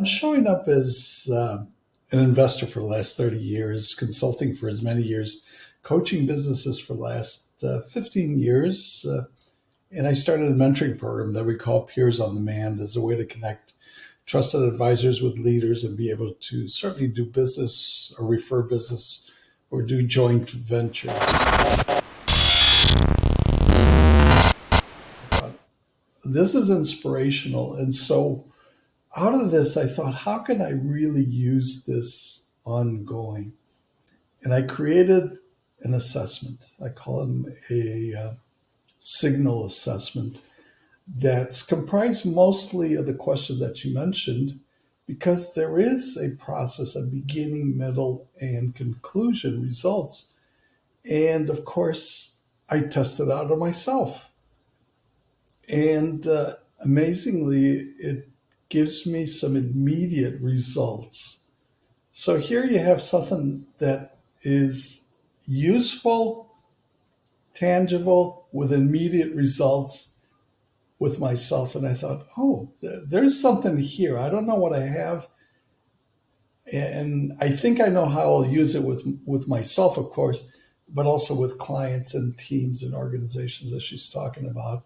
I'm showing up as an investor for the last 30 years, consulting for as many years, coaching businesses for the last 15 years. And I started a mentoring program that we call Peers on Demand as a way to connect trusted advisors with leaders and be able to certainly do business or refer business or do joint ventures. This is inspirational. And so out of this, I thought, how can I really use this ongoing? And I created an assessment. I call them a signal assessment that's comprised mostly of the question that you mentioned, because there is a process of beginning, middle, and conclusion results. And of course, I tested out on myself. And amazingly, it gives me some immediate results. So here you have something that is useful, tangible, with immediate results with myself. And I thought, oh, there's something here. I don't know what I have. And I think I know how I'll use it with myself, of course, but also with clients and teams and organizations that she's talking about.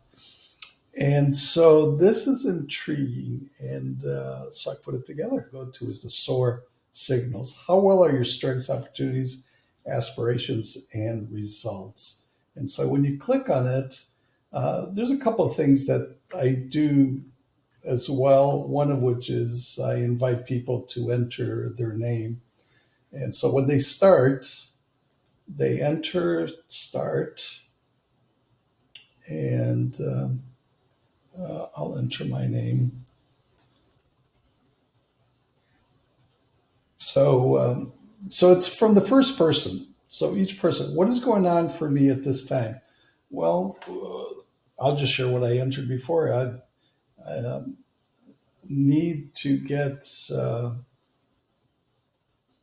And so this is intriguing. And so I put it together. Go to is the SOAR signals. How well are your strengths, opportunities, aspirations, and results? And so when you click on it, there's a couple of things that I do as well. One of which is I invite people to enter their name. And so when they start, they enter start, and I'll enter my name. So it's from the first person. So each person, what is going on for me at this time? Well, I'll just share what I entered before. I need to get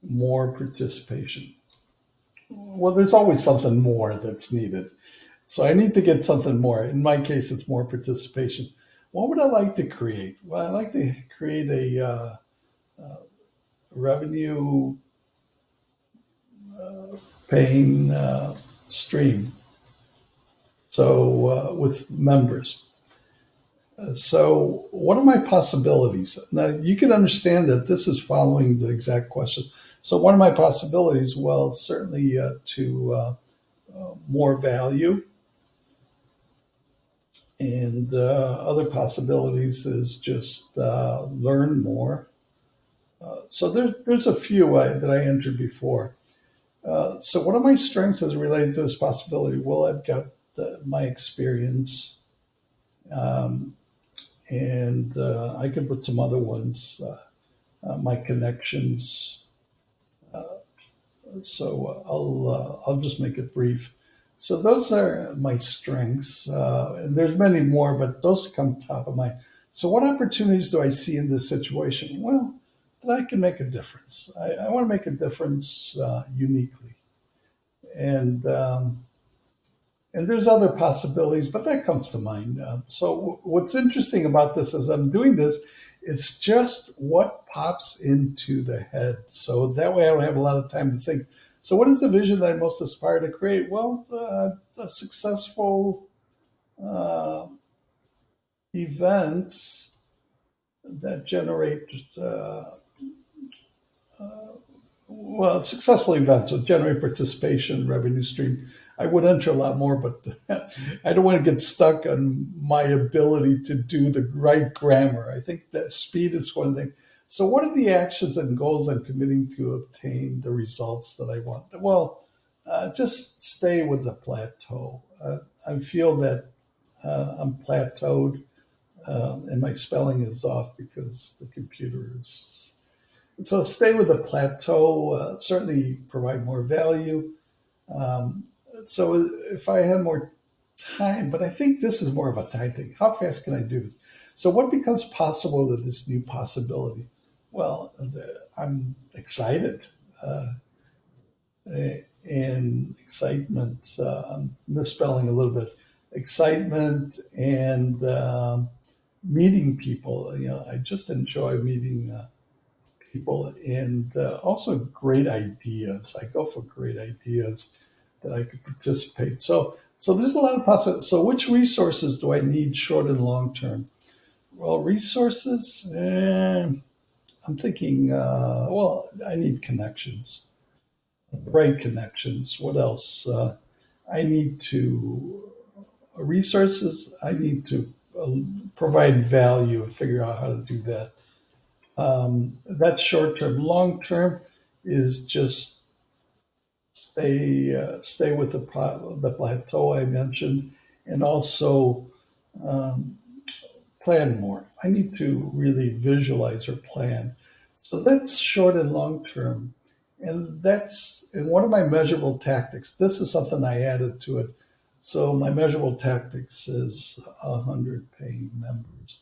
more participation. Well, there's always something more that's needed. So I need to get something more. In my case, it's more participation. What would I like to create? Well, I like to create a revenue paying stream. So with members. So what are my possibilities? Now you can understand that this is following the exact question. So what are my possibilities? Well, certainly more value, and other possibilities is just learn more. So there's a few that I entered before. So what are my strengths as related to this possibility? Well, I've got my experience, um, and I could put some other ones, my connections. So I'll just make it brief. So those are my strengths, and there's many more, but those come top of mind. So what opportunities do I see in this situation? Well, that I can make a difference. I want to make a difference uniquely, and and there's other possibilities, but that comes to mind. So what's interesting about this as I'm doing this, it's just what pops into the head. So that way I don't have a lot of time to think. So what is the vision that I most aspire to create? Well, a successful uh, events that generate successful events will generate participation, revenue stream. I would enter a lot more, but I don't want to get stuck on my ability to do the right grammar. I think that speed is one thing. So, what are the actions and goals I'm committing to obtain the results that I want? Well, just stay with the plateau. I feel that I'm plateaued, and my spelling is off because the computer is. So stay with the plateau, certainly provide more value. Um, so if I had more time, but I think this is more of a time thing. How fast can I do this? So what becomes possible with this new possibility? Well, I'm excited. Uh, and excitement, I'm misspelling a little bit, excitement and meeting people. I just enjoy meeting. people, and also great ideas. I go for great ideas that I could participate. So there's a lot of possibilities. So which resources do I need short and long term? Well, resources, I'm thinking, well, I need connections, right connections. What else? I need to, resources, I need to provide value and figure out how to do that. That's short term. Long term is just stay with the plateau I mentioned, and also um, plan more. I need to really visualize or plan. So that's short and long term. And one of my measurable tactics, this is something I added to it. So my measurable tactics is 100 paying members.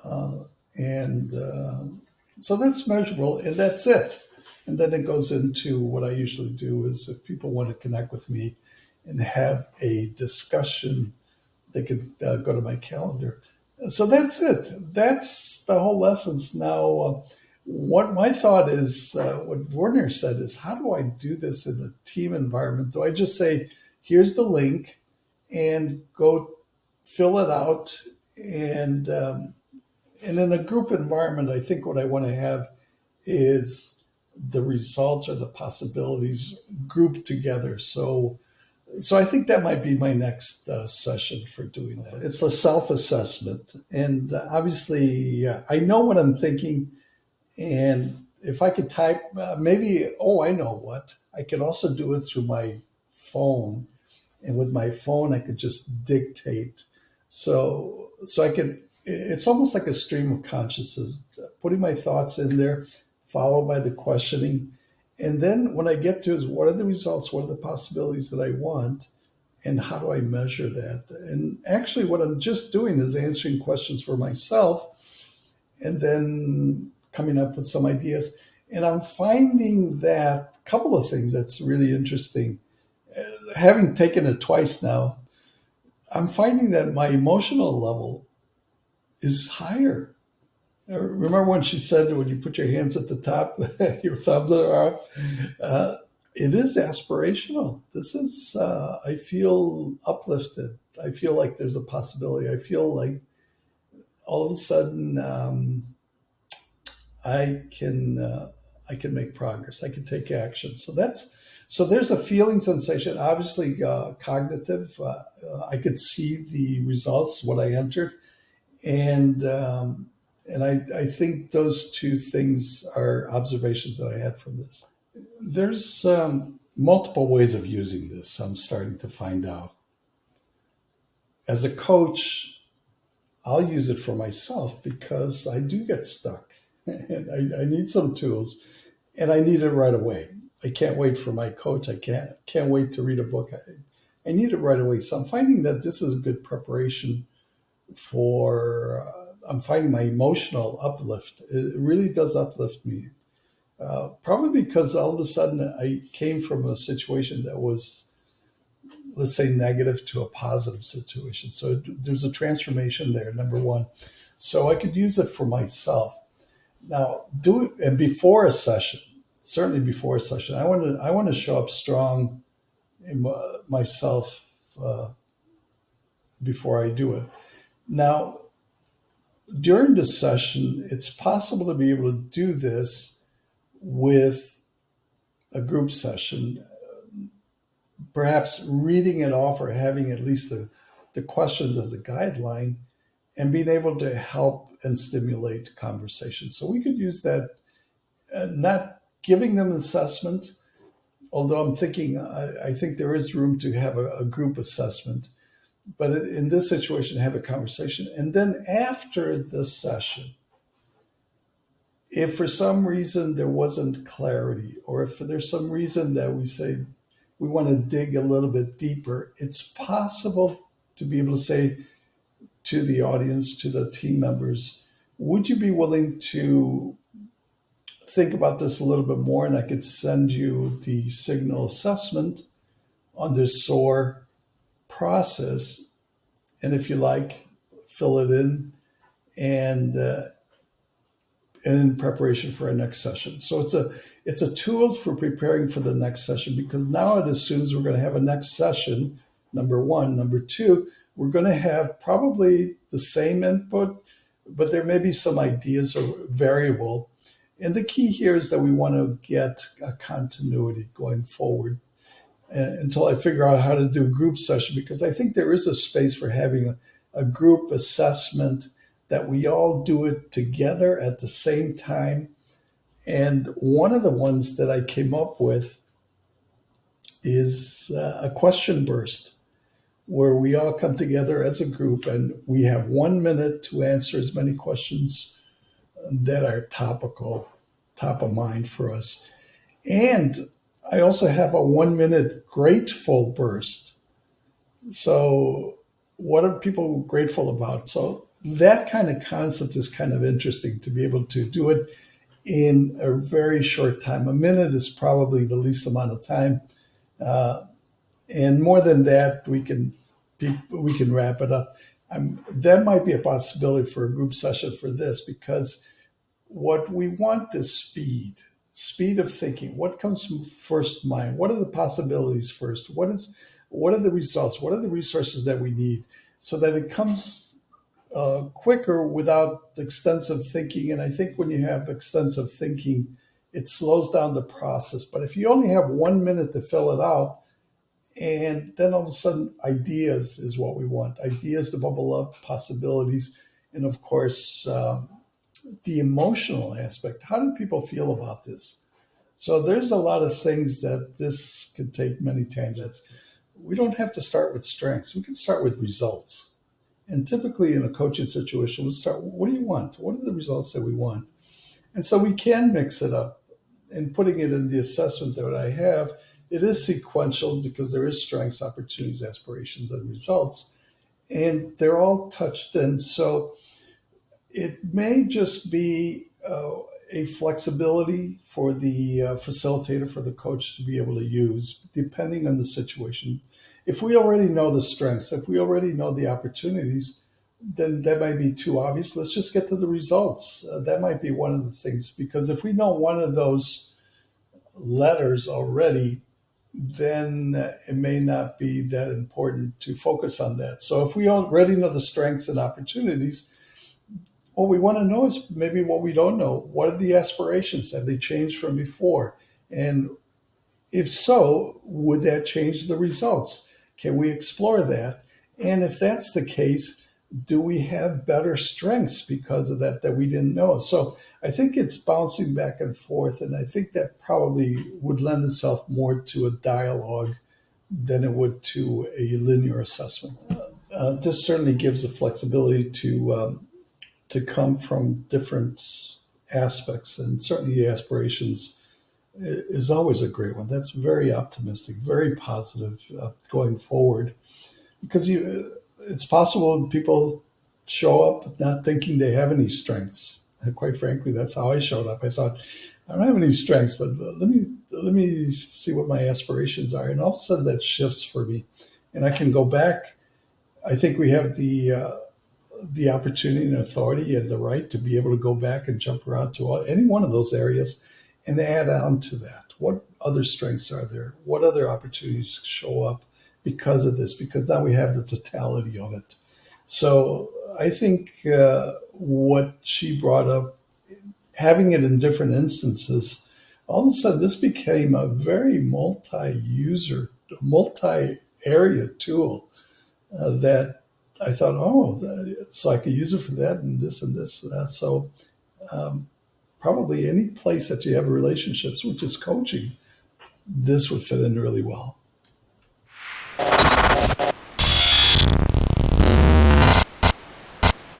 Uh, and So that's measurable, and that's it. And then it goes into what I usually do is if people want to connect with me and have a discussion, they could go to my calendar. So that's it. That's the whole lessons. Now, what my thought is, what Werner said is, how do I do this in a team environment? Do I just say, here's the link and go fill it out? And in a group environment, I think what I want to have is the results or the possibilities grouped together. So I think that might be my next session for doing that. It's a self-assessment, and obviously, I know what I'm thinking. And if I could type, maybe, oh, I know what. I could also do it through my phone, and with my phone, I could just dictate. So I could. It's almost like a stream of consciousness, putting my thoughts in there, followed by the questioning, and then when I get to is what are the results, what are the possibilities that I want, and how do I measure that? And actually, what I'm just doing is answering questions for myself, and then coming up with some ideas. And I'm finding that a couple of things that's really interesting. Having taken it twice now, I'm finding that my emotional level is higher. Remember when she said, when you put your hands at the top, your thumbs are up? Uh, it is aspirational. This is, I feel uplifted. I feel like there's a possibility. I feel like all of a sudden I can, I can make progress. I can take action. So there's a feeling sensation, obviously cognitive. I could see the results, what I entered, and I think those two things are observations that I had from this. There's multiple ways of using this. I'm starting to find out. As a coach, I'll use it for myself because I do get stuck, and I need some tools, and I need it right away. I can't wait for my coach. I can't wait to read a book. I need it right away. So I'm finding that this is a good preparation for I'm finding my emotional uplift. It really does uplift me. Probably because all of a sudden I came from a situation that was, let's say, negative to a positive situation. So there's a transformation there, number one. So I could use it for myself. Now, do it and before a session, certainly before a session, I want to show up strong in myself before I do it. Now, during the session, it's possible to be able to do this with a group session, perhaps reading it off or having at least the questions as a guideline and being able to help and stimulate conversation. So we could use that, not giving them assessment, although I think there is room to have a group assessment, but in this situation, have a conversation. And then after the session, if for some reason there wasn't clarity, or if there's some reason that we say we want to dig a little bit deeper, it's possible to be able to say to the audience, to the team members, would you be willing to think about this a little bit more? And I could send you the signal assessment on this SOAR process. And if you like, fill it in and in preparation for our next session. So it's a tool for preparing for the next session, because now it assumes we're going to have a next session. Number one. Number two, we're going to have probably the same input, but there may be some ideas or variable. And the key here is that we want to get a continuity going forward until I figure out how to do a group session, because I think there is a space for having a group assessment that we all do it together at the same time. And one of the ones that I came up with is a question burst, where we all come together as a group and we have 1 minute to answer as many questions that are topical, top of mind for us. And I also have a 1 minute grateful burst. So, what are people grateful about? So, that kind of concept is kind of interesting, to be able to do it in a very short time. A minute is probably the least amount of time. And more than that, we can wrap it up. That might be a possibility for a group session for this, because what we want is speed of thinking. What comes first mind? What are the possibilities first? What are the results? What are the resources that we need, so that it comes quicker without extensive thinking. And I think when you have extensive thinking, it slows down the process. But if you only have 1 minute to fill it out, and then all of a sudden ideas is what we want. Ideas to bubble up, possibilities, and of course, the emotional aspect. How do people feel about this? So there's a lot of things that this could take many tangents. We don't have to start with strengths. We can start with results. And typically in a coaching situation, we'll start, what do you want? What are the results that we want? And so we can mix it up. And putting it in the assessment that I have, it is sequential, because there is strengths, opportunities, aspirations, and results. And they're all touched in. So it may just be a flexibility for the facilitator, for the coach to be able to use, depending on the situation. If we already know the strengths, if we already know the opportunities, then that might be too obvious. Let's just get to the results. That might be one of the things, because if we know one of those letters already, then it may not be that important to focus on that. So if we already know the strengths and opportunities, what we want to know is maybe what we don't know. What are the aspirations? Have they changed from before? And if so, would that change the results? Can we explore that? And if that's the case, do we have better strengths because of that we didn't know? So I think it's bouncing back and forth. And I think that probably would lend itself more to a dialogue than it would to a linear assessment. This certainly gives a flexibility to come from different aspects, and certainly the aspirations is always a great one. That's very optimistic, very positive going forward, because it's possible people show up not thinking they have any strengths. And quite frankly, that's how I showed up. I thought, I don't have any strengths, but let me see what my aspirations are. And all of a sudden that shifts for me, and I can go back. I think we have the opportunity and authority and the right to be able to go back and jump around to any one of those areas and add on to that. What other strengths are there? What other opportunities show up because of this? Because now we have the totality of it. So I think what she brought up, having it in different instances, all of a sudden this became a very multi-user, multi-area tool that I thought, so I could use it for that and this and this and that. So probably any place that you have relationships, which is coaching, this would fit in really well.